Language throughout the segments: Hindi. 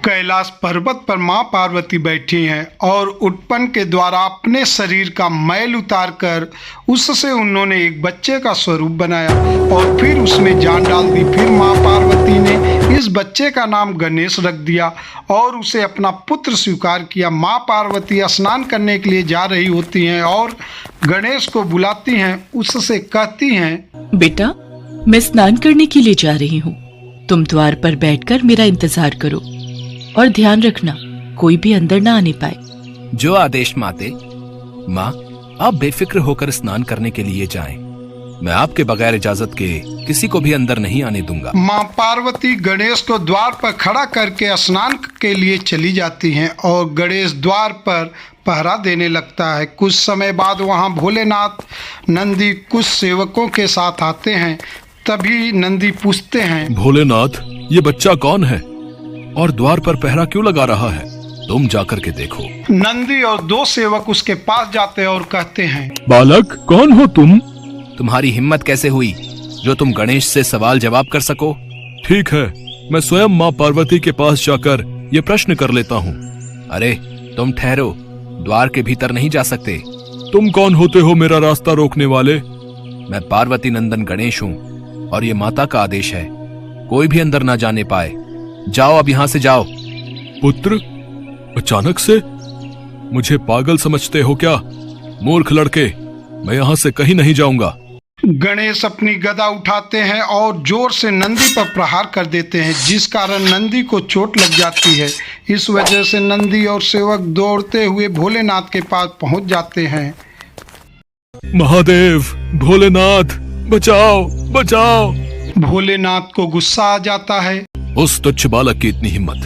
कैलाश पर्वत पर मां पार्वती बैठी हैं और उत्पन्न के द्वारा अपने शरीर का मैल उतारकर उससे उन्होंने एक बच्चे का स्वरूप बनाया और फिर उसमें जान डाल दी। फिर मां पार्वती ने इस बच्चे का नाम गणेश रख दिया और उसे अपना पुत्र स्वीकार किया। मां पार्वती स्नान करने के लिए जा रही होती हैं और गणेश को बुलाती हैं, उससे कहती हैं, बेटा, मैं स्नान करने के लिए जा रही हूँ। तुम द्वार पर बैठकर मेरा इंतजार करो और ध्यान रखना कोई भी अंदर ना आने पाए। जो आदेश माते। माँ, आप बेफिक्र होकर स्नान करने के लिए जाएं। मैं आपके बगैर इजाजत के किसी को भी अंदर नहीं आने दूंगा। माँ पार्वती गणेश को द्वार पर खड़ा करके स्नान के लिए चली जाती हैं और गणेश द्वार पर पहरा देने लगता है। कुछ समय बाद वहाँ भोलेनाथ नंदी कुछ सेवकों के साथ आते हैं। तभी नंदी पूछते हैं, भोलेनाथ, ये बच्चा कौन है और द्वार पर पहरा क्यों लगा रहा है? तुम जाकर के देखो। नंदी और दो सेवक उसके पास जाते हैं और कहते हैं, बालक, कौन हो तुम? तुम्हारी हिम्मत कैसे हुई जो तुम गणेश से सवाल जवाब कर सको? ठीक है, मैं स्वयं माँ पार्वती के पास जाकर ये प्रश्न कर लेता हूँ। अरे तुम ठहरो, द्वार के भीतर नहीं जा सकते। तुम कौन होते हो मेरा रास्ता रोकने वाले? मैं पार्वती नंदन गणेश हूँ और ये माता का आदेश है, कोई भी अंदर ना जाने पाए। जाओ, अब यहाँ से जाओ। पुत्र, अचानक से? मुझे पागल समझते हो क्या? मूर्ख लड़के, मैं यहाँ से कहीं नहीं जाऊंगा। गणेश अपनी गदा उठाते हैं और जोर से नंदी पर प्रहार कर देते हैं, जिस कारण नंदी को चोट लग जाती है। इस वजह से नंदी और सेवक दौड़ते हुए भोलेनाथ के पास पहुंच जाते हैं। महादेव, भोलेनाथ, बचाओ, बचाओ। भोलेनाथ को गुस्सा आ जाता है। उस तुच्छ बालक की इतनी हिम्मत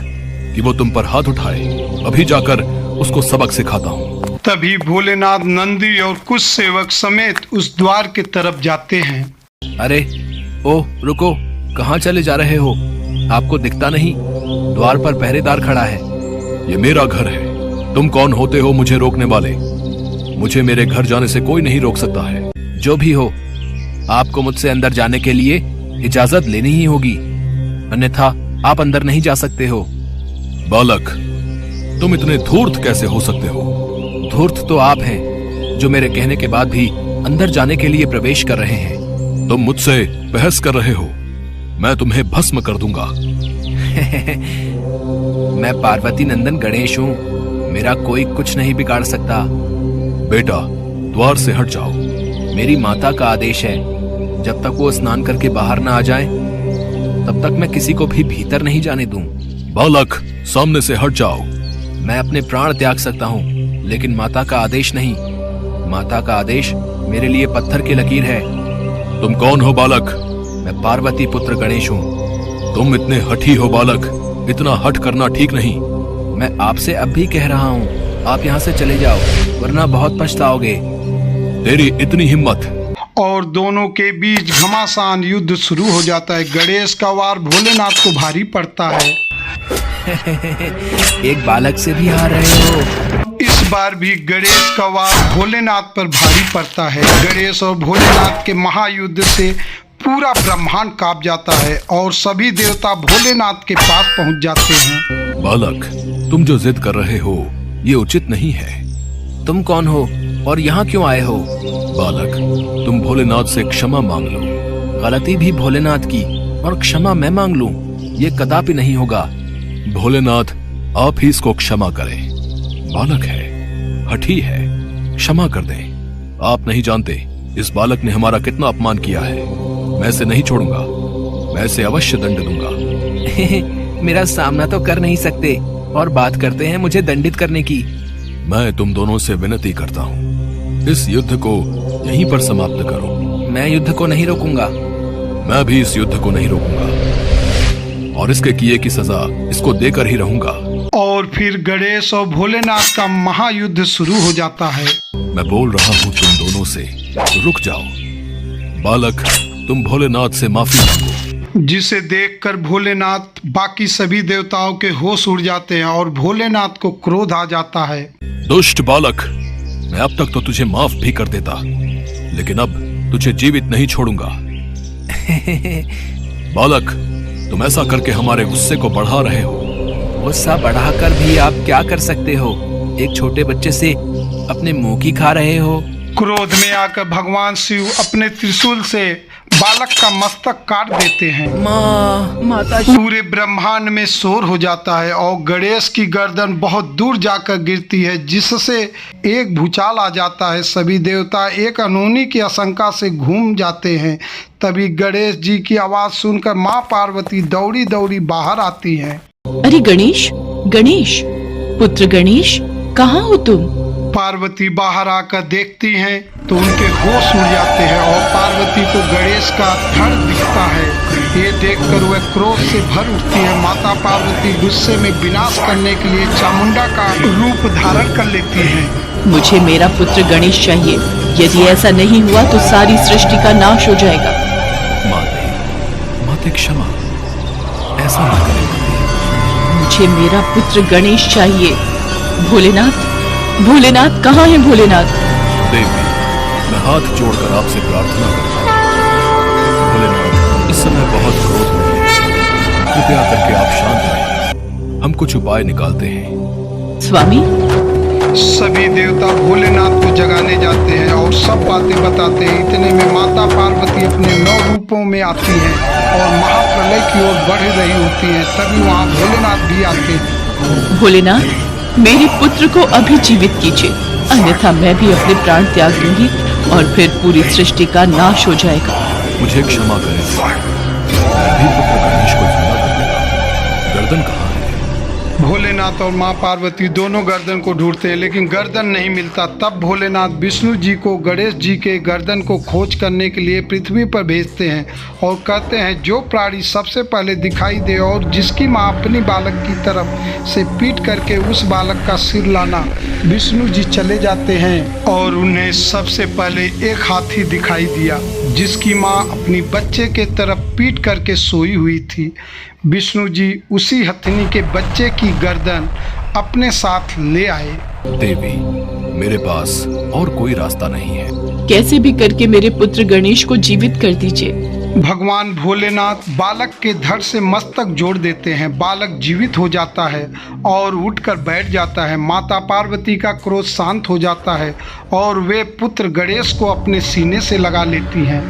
कि वो तुम पर हाथ उठाए। अभी जाकर उसको सबक सिखाता हूँ। तभी भोलेनाथ नंदी और कुछ सेवक समेत उस द्वार की तरफ जाते हैं। अरे ओ रुको, कहाँ चले जा रहे हो? आपको दिखता नहीं? द्वार पर पहरेदार खड़ा है। ये मेरा घर है, तुम कौन होते हो मुझे रोकने वाले? मुझे मेरे घर जाने से कोई नहीं रोक सकता है। जो भी हो, आपको मुझसे अंदर जाने के लिए इजाजत लेनी ही होगी, अन्यथा आप अंदर नहीं जा सकते हो। बालक, तुम इतने धूर्त कैसे हो सकते हो? धूर्त तो आप हैं, जो मेरे कहने के बाद भी अंदर जाने के लिए प्रवेश कर रहे हैं। तुम मुझसे बहस कर रहे हो? मैं तुम्हें भस्म कर दूंगा। मैं पार्वती नंदन गणेश हूँ, मेरा कोई कुछ नहीं बिगाड़ सकता। बेटा, द्वार से हट जाओ। मेरी माता का आदेश है, जब तक वो स्नान करके बाहर ना आ जाए तब तक मैं किसी को भी भीतर नहीं जाने दूं। बालक, सामने से हट जाओ। मैं अपने प्राण त्याग सकता हूँ, लेकिन माता का आदेश नहीं। माता का आदेश मेरे लिए पत्थर की लकीर है। तुम कौन हो बालक? मैं पार्वती पुत्र गणेश हूँ। तुम इतने हठी हो बालक, इतना हठ करना ठीक नहीं। मैं आपसे अब भी कह रहा हूँ, आप यहाँ से चले जाओ, वरना बहुत पछताओगे। तेरी इतनी हिम्मत! और दोनों के बीच घमासान युद्ध शुरू हो जाता है। गणेश का वार भोलेनाथ को भारी पड़ता है। एक बालक से भी हार रहे हो। इस बार भी गणेश का वार भोलेनाथ पर भारी पड़ता है। गणेश और भोलेनाथ के महायुद्ध से पूरा ब्रह्मांड कांप जाता है और सभी देवता भोलेनाथ के पास पहुंच जाते हैं। बालक, तुम जो जिद कर रहे हो ये उचित नहीं है। तुम कौन हो और यहाँ क्यों आए हो? बालक, तुम भोलेनाथ से क्षमा मांग लो। गलती भी भोलेनाथ की और क्षमा मैं मांग लूं, ये कदापि नहीं होगा। भोलेनाथ, आप ही इसको क्षमा करें। बालक है, हठी है, क्षमा कर दें। आप नहीं जानते इस बालक ने हमारा कितना अपमान किया है। मैं इसे नहीं छोड़ूंगा, मैं इसे अवश्य दंड दूंगा। मेरा सामना तो कर नहीं सकते और बात करते हैं मुझे दंडित करने की। मैं तुम दोनों से विनती करता हूँ, इस युद्ध को यहीं पर समाप्त करो। मैं युद्ध को नहीं रोकूंगा। मैं भी इस युद्ध को नहीं रोकूंगा और इसके किए की सजा इसको देकर ही रहूंगा। और फिर गणेश और भोलेनाथ का महायुद्ध शुरू हो जाता है। मैं बोल रहा हूँ तुम दोनों से, तो रुक जाओ। बालक, तुम भोलेनाथ से माफी मांगो। जिसे देखकर भोलेनाथ बाकी सभी देवताओं के होश उड़ जाते हैं और भोलेनाथ को क्रोध आ जाता है। दुष्ट बालक, मैं अब तक तो तुझे माफ भी कर देता, लेकिन अब तुझे जीवित नहीं छोड़ूंगा। बालक, तुम ऐसा करके हमारे गुस्से को बढ़ा रहे हो। गुस्सा बढ़ाकर भी आप क्या कर सकते हो? एक छोटे बच्चे से अपने मुंह की खा रहे हो। क्रोध में आकर भगवान शिव अपने त्रिशूल से बालक का मस्तक काट देते हैं। माता पूरे ब्रह्मांड में शोर हो जाता है और गणेश की गर्दन बहुत दूर जाकर गिरती है, जिससे एक भूचाल आ जाता है। सभी देवता एक अनहोनी की आशंका से घूम जाते हैं। तभी गणेश जी की आवाज सुनकर माँ पार्वती दौड़ी दौड़ी बाहर आती हैं। अरे गणेश, गणेश, पुत्र गणेश, कहाँ हो तुम? पार्वती बाहर आकर देखती हैं तो उनके होश उड़ जाते हैं और पार्वती को गणेश का धड़ दिखता है। ये देखकर वह क्रोध से भर उठती है। माता पार्वती गुस्से में विनाश करने के लिए चामुंडा का रूप धारण कर लेती हैं। मुझे मेरा पुत्र गणेश चाहिए। यदि ऐसा नहीं हुआ तो सारी सृष्टि का नाश हो जाएगा। माते क्षमा, ऐसा ना करें माते। मुझे मेरा पुत्र गणेश चाहिए। भोलेनाथ, भोलेनाथ, कहाँ है भोलेनाथ? देवी, मैं हाथ जोड़कर आपसे प्रार्थना करता हूँ। भोलेनाथ, इस समय बहुत क्रोध में हैं। कृपया करके आप शांत रहें। हम कुछ उपाय निकालते हैं। स्वामी, सभी देवता भोलेनाथ को जगाने जाते हैं और सब बातें बताते हैं। इतने में माता पार्वती अपने 9 रूपों में आती हैं और महाप्रलय की ओर बढ़ रही होती हैं। तभी वहाँ भोलेनाथ भी आते हैं। भोलेनाथ, मेरे पुत्र को अभी जीवित कीजिए, अन्यथा मैं भी अपने प्राण त्याग दूंगी और फिर पूरी सृष्टि का नाश हो जाएगा। मुझे क्षमा करें, मैं भी पुत्र गणेश को जिंदा कर देता। गर्दन कहाँ है? भोलेनाथ और माँ पार्वती दोनों गर्दन को ढूंढते हैं लेकिन गर्दन नहीं मिलता। तब भोलेनाथ विष्णु जी को गणेश जी के गर्दन को खोज करने के लिए पृथ्वी पर भेजते हैं और कहते हैं जो प्राणी सबसे पहले दिखाई दे और जिसकी माँ अपनी बालक की तरफ से पीट करके उस बालक का सिर लाना। विष्णु जी चले जाते हैं और उन्हें सबसे पहले एक हाथी दिखाई दिया जिसकी माँ अपनी बच्चे के तरफ पीट करके सोई हुई थी। विष्णु जी उसी हथनी के बच्चे की गर्दन अपने साथ ले आए। देवी, मेरे पास और कोई रास्ता नहीं है। कैसे भी करके मेरे पुत्र गणेश को जीवित कर दीजिए। भगवान भोलेनाथ बालक के धड़ से मस्तक जोड़ देते हैं। बालक जीवित हो जाता है और उठकर बैठ जाता है। माता पार्वती का क्रोध शांत हो जाता है और वे पुत्र गणेश को अपने सीने से लगा लेती हैं।